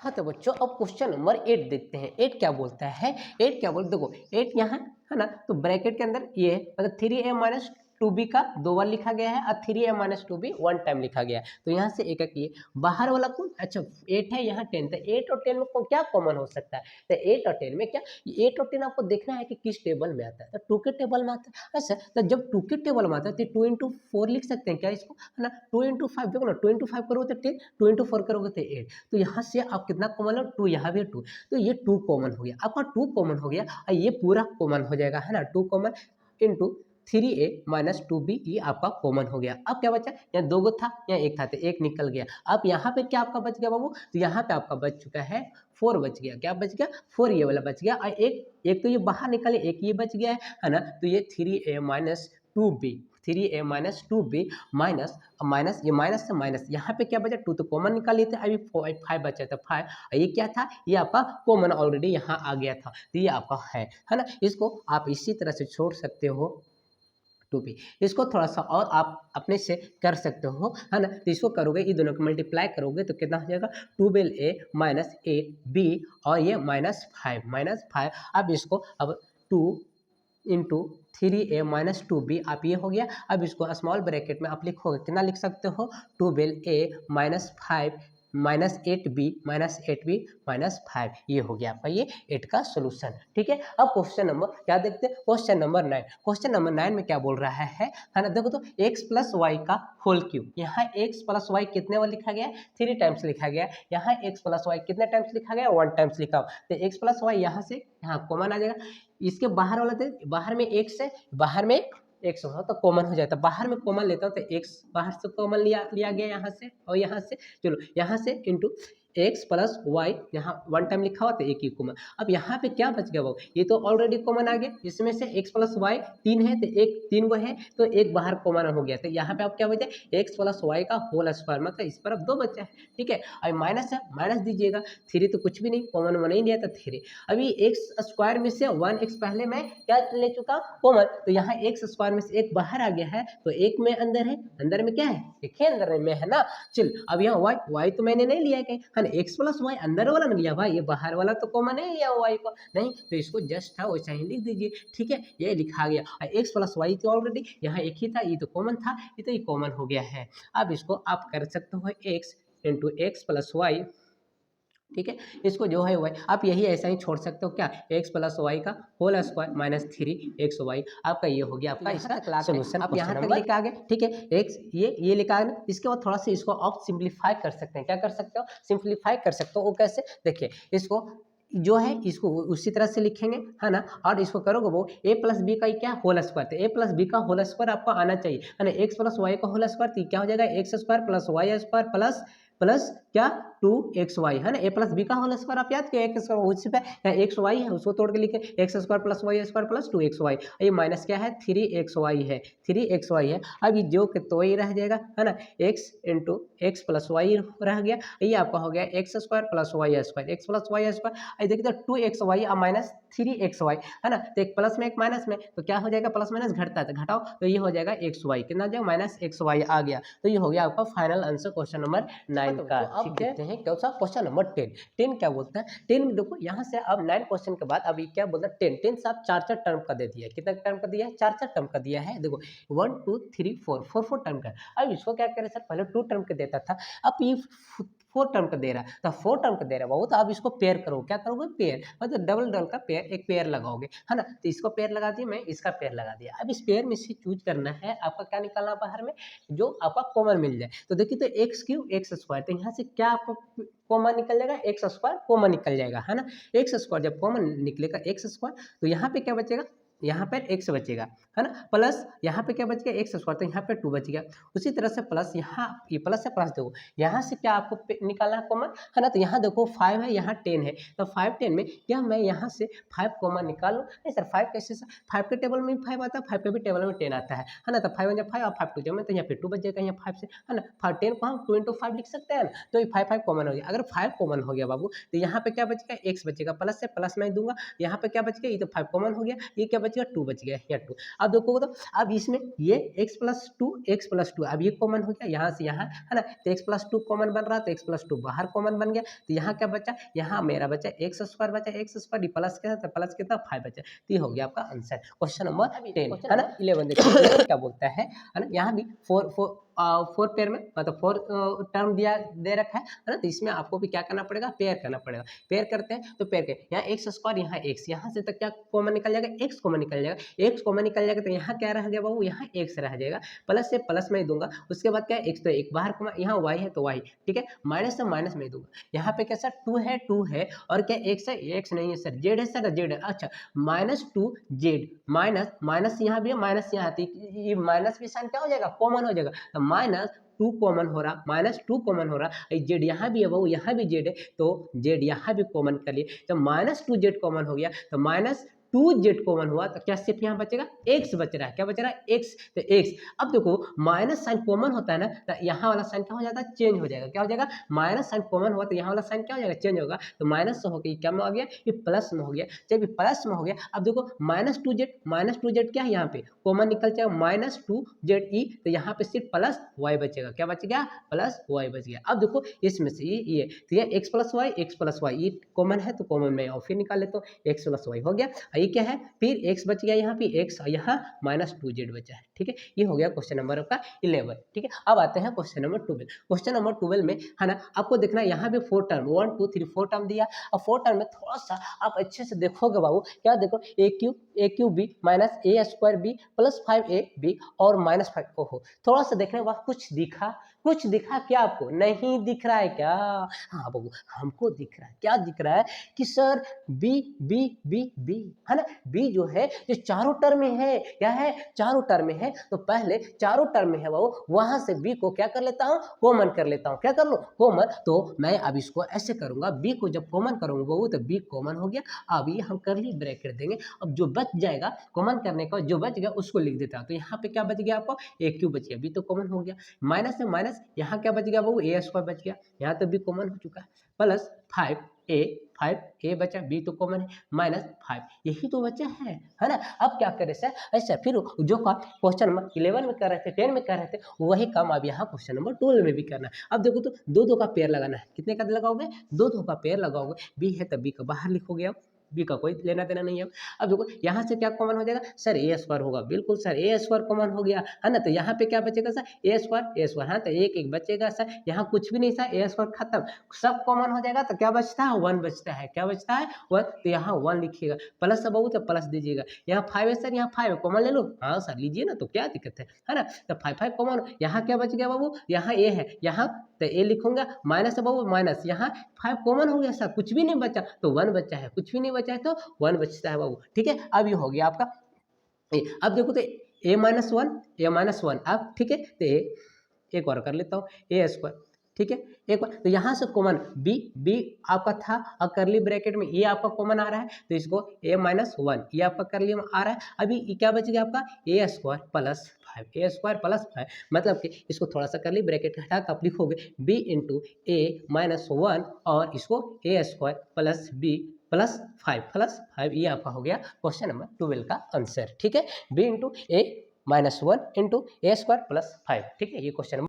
हाँ तो बच्चों अब क्वेश्चन नंबर 8 देखते हैं। 8 क्या बोलता है, 8 क्या बोल, देखो 8 यहाँ है ना, तो ब्रैकेट के अंदर ये है मतलब 3a माइनस 2b का 2 बार लिखा गया है और 3a माइनस 2b 1 टाइम लिखा गया है। तो यहाँ से एक एक ये बाहर वाला कौन, अच्छा 8 है, यहाँ 10 था। 8 और 10 में क्या कॉमन हो सकता है, तो 8 और 10 में क्या, 8 और 10 आपको देखना है कि किस टेबल में आता है, तो 2 के टेबल में आता है। अच्छा तो जब 2 के टेबल में आता है तो 2 इंटू 4 लिख सकते हैं क्या इसको, है ना। 2 इंटू 5 देखो ना, 2 इंटू 5 करोगे तो 10, 2 इंटू 4 करोगे तो 8। तो यहाँ से आप कितना कॉमन है, 2, यहाँ भी 2, तो ये 2 कॉमन हो गया, आपका 2 कॉमन हो गया और ये पूरा कॉमन हो जाएगा, है ना। 2 common into 3a minus 2b ये आपका कॉमन हो गया। अब क्या बचा, यहाँ 2 गो था, यहाँ 1 था, तो 1 निकल गया। अब यहाँ पे क्या आपका बच गया बाबू, तो यहाँ पे आपका बच चुका है 4 बच गया। क्या बच गया, 4 ये वाला बच गया और एक तो ये बाहर निकले, एक ये बच गया है ना। तो ये 3a minus 2b, 3a minus 2b minus minus ये माइनस से माइनस, यहाँ पे क्या बचा, 2 तो कॉमन निकाल लिए थे, अभी 5 बचा था 5, ये क्या था, ये आपका कॉमन ऑलरेडी यहाँ आ गया था, तो ये आपका है ना। इसको आप इसी तरह से छोड़ सकते हो 2b। इसको थोड़ा सा और आप अपने से कर सकते हो, है ना। तो इसको करोगे, ये दोनों को मल्टीप्लाई करोगे तो कितना हो जाएगा, 12a माइनस 8b और ये माइनस 5। अब इसको अब 2 इंटू 3a माइनस 2b आप ये हो गया। अब इसको स्मॉल ब्रैकेट में आप लिखोगे, कितना लिख सकते हो, 12a minus 5 minus 8b minus 5, ये हो गया आपका ये 8 का सोल्यूशन। ठीक है, अब क्वेश्चन नंबर क्या देखते हैं, क्वेश्चन नंबर 9। क्वेश्चन नंबर 9 में क्या बोल रहा है ना, देखो तो x प्लस वाई का होल क्यूब, यहाँ x प्लस वाई कितने बार लिखा गया है, 3 टाइम्स लिखा गया है। यहाँ x प्लस वाई कितने टाइम्स लिखा गया, 1 टाइम्स लिखा हो, तो x प्लस वाई यहाँ से यहाँ कॉमन आ जाएगा। इसके बाहर वाला थे, बाहर में x है, बाहर में x हो तो कॉमन हो जाता है, बाहर में कॉमन लेता हूँ तो x बाहर से कॉमन लिया गया यहाँ से और यहाँ से, चलो यहाँ से इंटू x प्लस वाई, यहाँ 1 टाइम लिखा हुआ तो एक ही कॉमन। अब यहाँ पे क्या बच गया वो, ये तो ऑलरेडी कॉमन आ गया, इसमें से x प्लस वाई 3 है तो एक 3 गो है तो एक बाहर कॉमन हो गया, तो यहाँ पे आप क्या बचा, x प्लस वाई का होल स्क्वायर, मतलब इस पर अब 2 बचा है। ठीक है, अब माइनस है, माइनस दीजिएगा, 3 तो कुछ भी नहीं, कॉमन में नहीं लिया था 3। अभी एक्स स्क्वायर में से 1x पहले मैं क्या ले चुका कॉमन, तो यहाँ एक्स स्क्वायर में से एक बाहर आ गया है, तो एक में अंदर है, अंदर में क्या है, एक है अंदर में, है ना। चल अब यहाँ y तो मैंने नहीं लिया कहीं, है ना, x प्लस वाई अंदर वाला में लिया भाई, ये बाहर वाला तो कॉमन नहीं लिया y को, नहीं तो इसको जस्ट था वैसा ही लिख दीजिए। ठीक है, ये लिखा गया, x प्लस वाई तो ऑलरेडी यहाँ एक ही था, ये तो कॉमन था, ये तो ये कॉमन हो गया है। अब इसको आप कर सकते हो x into x plus y. ठीक है, इसको जो है वाई आप यही ऐसा ही छोड़ सकते हो, क्या, x प्लस वाई का होल स्क्वायर माइनस 3xy, आपका ये हो गया आपका इसका सोल्यूशन। आप यहाँ तक लेके आ गए। ठीक है, x ये लेके आ गए, इसके बाद थोड़ा सा इसको आप सिंप्लीफाई कर सकते हैं। क्या कर सकते हो, सिंप्लीफाई कर सकते हो, वो कैसे, देखिए इसको जो है इसको उसी तरह से लिखेंगे, है ना, और इसको करोगे वो a प्लस बी का क्या होल स्क्वायर, तो a प्लस बी का होल स्क्वायर आपको आना चाहिए, है ना। x प्लस वाई का होल स्क्वायर तो क्या हो जाएगा, x square plus y square plus plus क्या 2xy, है ना। a प्लस बी का होल स्क्वायर आप याद किया, एक्स उसी पे यहाँ एक्स वाई है उसको तोड़ के लिखे, x square plus y square plus 2xy, ये माइनस क्या है 3xy है, 3xy है। अब ये जो कि तो ही रह जाएगा, है ना, x into x plus y रह गया, ये आपका हो गया x square plus y square, x plus y square. ये देखिए 2xy और माइनस 3xy, है ना, तो एक प्लस में एक माइनस में, तो क्या हो जाएगा, प्लस माइनस घटता है तो घटाओ, तो ये हो जाएगा xy, कितना हो जाएगा माइनस xy आ गया। तो ये हो गया आपका फाइनल आंसर क्वेश्चन नंबर 9 का। अब देखते हैं क्या सा क्वेश्चन नंबर 10। 10 क्या बोलता है, 10 में देखो यहाँ से अब 9 क्वेश्चन के बाद अभी क्या बोलता है, 10 से आप 4 टर्म का दे दिया है, कितना टर्म का दिया है, 4 टर्म का दिया है। देखो 1 2 3 4 टर्म का। अब इसको क्या करें सर, पहले 2 टर्म का देता था, अब ये 4 टर्म का दे रहा है, तो 4 टर्म का दे रहा है बहुत, अब इसको पेयर करो, क्या करोगे, पेयर मतलब डबल का पेयर, एक पेयर लगाओगे, है ना। तो इसको पेयर लगा दिया, मैं इसका पेयर लगा दिया। अब इस पेयर में से चूज करना है आपका, क्या निकालना बाहर में, जो आपका कॉमन मिल जाए। तो देखिए तो एक्स क्यूब एक्स स्क्वायर, तो यहाँ से क्या आपको कॉमन निकल जाएगा, एक्स स्क्वायर कॉमन निकल जाएगा, है ना। एक्स स्क्वायर जब कॉमन निकलेगा एक्स स्क्वायर, तो यहाँ पे क्या बचेगा, यहाँ पर x बचेगा, है ना, प्लस यहाँ पे क्या बच गया एक्स स्क्वायर, तो यहाँ पे 2 बच गया। उसी तरह से प्लस यहाँ ये प्लस से प्लस देखो, यहाँ से क्या आपको निकालना है कॉमन, है ना। तो यहाँ देखो 5 है, यहाँ 10 है, तो 5 10 में क्या मैं यहाँ से 5 कॉमन निकाल लूँ, नहीं सर 5 कैसे सर, 5 के टेबल में 5 आता है, 5 के भी टेबल में 10 आता है ना। तो 5 1 5 और 5 2 जब में, तो यहाँ पे 2 बच जाएगा यहाँ 5 से, है ना। 5 10 को हम 2 इंटू 5 लिख सकते हैं ना, तो ये 5 कॉमन हो गया। अगर 5 कॉमन हो गया बाबू, तो यहाँ पे क्या बचेगा, एक्स बचेगा, प्लस से प्लस मैं दूंगा, यहाँ पे क्या बच गया, ये तो 5 कॉमन हो गया, ये क्या बच गया 2 बच गया या 2। अब देखो तो अब इसमें ये x+2 अब ये कॉमन हो गया यहाँ से यहाँ, है ना, तो x+2 कॉमन बन रहा, तो x+2 बाहर कॉमन बन गया, तो यहाँ क्या बचा, यहाँ मेरा बचा x² बचा, x² ये प्लस के साथ प्लस कितना 5 बचा, तो ये हो गया आपका आंसर क्वेश्चन नंबर 10, है ना। 11 देखिए क्या बोलता है ना, यहाँ भी 4 पेयर में मतलब 4 टर्म दे रखा है ना, तो इसमें आपको भी क्या करना पड़ेगा, पेयर करना पड़ेगा। पेयर करते हैं तो पेयर के यहाँ x², यहाँ x, यहाँ से तक क्या कॉमन निकल जाएगा, x कॉमन निकल जाएगा, x कॉमन निकल जाएगा, तो यहाँ क्या रह गया बाबू, यहाँ x रह जाएगा, प्लस से प्लस में ही दूंगा, उसके बाद क्या है x तो एक बाहर कॉमन, यहाँ y है तो y, ठीक है, माइनस से माइनस में ही दूंगा, यहाँ पे कैसा 2 है और क्या x है, x नहीं है सर, z है सर, z है, अच्छा -2z माइनस यहाँ भी है, माइनस यहाँ, तो ये माइनस भी साइन क्या हो जाएगा, कॉमन हो जाएगा, तो -2 कॉमन हो रहा, -2 कॉमन हो रहा, जेड यहाँ भी है वो, यहाँ भी जेड है, तो जेड यहाँ भी कॉमन कर लिए, जब -2z कॉमन हो गया तो -2z कॉमन हुआ, तो क्या सिर्फ यहाँ बचेगा x बच रहा है, क्या बच रहा है x, तो x। अब देखो माइनस साइन कॉमन होता है ना, तो यहाँ वाला साइन क्या हो जाता है, चेंज हो जाएगा, क्या हो जाएगा, माइनस साइन कॉमन हुआ तो यहाँ वाला साइन क्या हो जाएगा, चेंज होगा, तो माइनस से होकर क्या में आ गया, ये प्लस में हो गया, जब ये प्लस में हो गया, अब देखो -2z क्या है, यहाँ पे कॉमन निकल जाएगा -2ze, तो यहाँ पे सिर्फ प्लस y बचेगा, क्या बच गया, प्लस y बच गया। अब देखो इसमें से ये तो ये x+y ये कॉमन है, तो कॉमन में और फिर निकाल लेता हूँ, x+y हो गया, ये क्या है, फिर x बच गया, यहाँ पे x, यहाँ -2z बचा है, ठीक है, ये हो गया क्वेश्चन नंबर आपका 11, ठीक है। अब आते हैं क्वेश्चन नंबर 12। क्वेश्चन नंबर 12 में है ना, आपको देखना यहाँ पे 4 टर्म 1 2 3 4 टर्म दिया, और 4 टर्म में थोड़ा सा आप अच्छे से देखोगे बाबू, क्या देखो a3b -a²b + 5ab और -5, ओहो थोड़ा सा देखने के बाद कुछ दिखा क्या, आपको नहीं दिख रहा है क्या, हाँ बाबू हमको दिख रहा है, क्या दिख रहा है कि sir B B B B है ना, बी जो है ये चारों टर्म में है, क्या है, चारों टर्म में है, तो पहले चारों टर्म में है बाबू, वहां से बी को क्या कर लेता हूँ, कॉमन कर लेता हूँ, क्या कर लो कॉमन, तो मैं अब इसको ऐसे करूंगा, बी को जब कॉमन करूंगा बाबू तो बी कॉमन हो गया, अब ये हम करली ब्रैकेट देंगे, अब जो बच जाएगा कॉमन करने का जो बच गया उसको लिख देता हूँ, तो यहाँ पे क्या बच गया आपको, a³ बच गया, बी तो कॉमन हो गया, माइनस से माइनस यहाँ क्या बच गया बाबू, a² बच गया, यहाँ तो बी कॉमन हो चुका है, प्लस 5a बचा, बी तो कॉमन है, -5 यही तो बचा है ना। अब क्या करें सर, ऐसा फिर जो काम क्वेश्चन नंबर 11 में कर रहे थे, 10 में कर रहे थे, वही काम अब यहाँ क्वेश्चन नंबर 12 में भी करना है। अब देखो तो दो का पेयर लगाना है, कितने का लगाओगे, दो का पेयर लगाओगे, बी है तो बी का बाहर लिखोगे, अब बी का कोई लेना देना नहीं है। अब देखो यहाँ से क्या कॉमन हो जाएगा सर, a² होगा, बिल्कुल सर a² कॉमन हो गया, है ना, तो यहाँ पे क्या बचेगा सर, a², हाँ तो एक बचेगा सर, यहाँ कुछ भी नहीं सर, a² खत्म, सब कॉमन हो जाएगा, तो क्या बचता है 1 बचता है, क्या बचता है 1, तो यहाँ 1 लिखिएगा, प्लस सब तो प्लस दीजिएगा, यहाँ 5 है सर, यहाँ 5 कॉमन ले लो, हाँ सर लीजिए ना, तो क्या दिक्कत है ना, तो 5 कॉमन, यहाँ क्या बच गया बाबू, यहाँ a है, यहाँ तो a लिखूंगा, माइनस बाबू माइनस, यहाँ 5 कॉमन हो गया सर, कुछ भी नहीं बचा तो 1 बचा है, कुछ भी नहीं बचा है तो 1 बचता है बाबू, ठीक है। अब ये हो गया आपका अब देखो तो a-1 अब ठीक है, तो एक और कर लेता हूँ a², ठीक है, एक बार तो यहाँ से कॉमन बी आपका था, और करली ब्रैकेट में ये आपका कॉमन आ रहा है, तो इसको a-1 ये आपका करली में आ रहा है, अभी क्या बच गया आपका a² + 5 मतलब कि इसको थोड़ा सा करली ब्रैकेट हटा कर आप लिखोगे b × a-1 और इसको a² + b + 5 ये आपका हो गया क्वेश्चन नंबर 12 का आंसर, ठीक है, b × a-1 × a² + 5, ठीक है, ये क्वेश्चन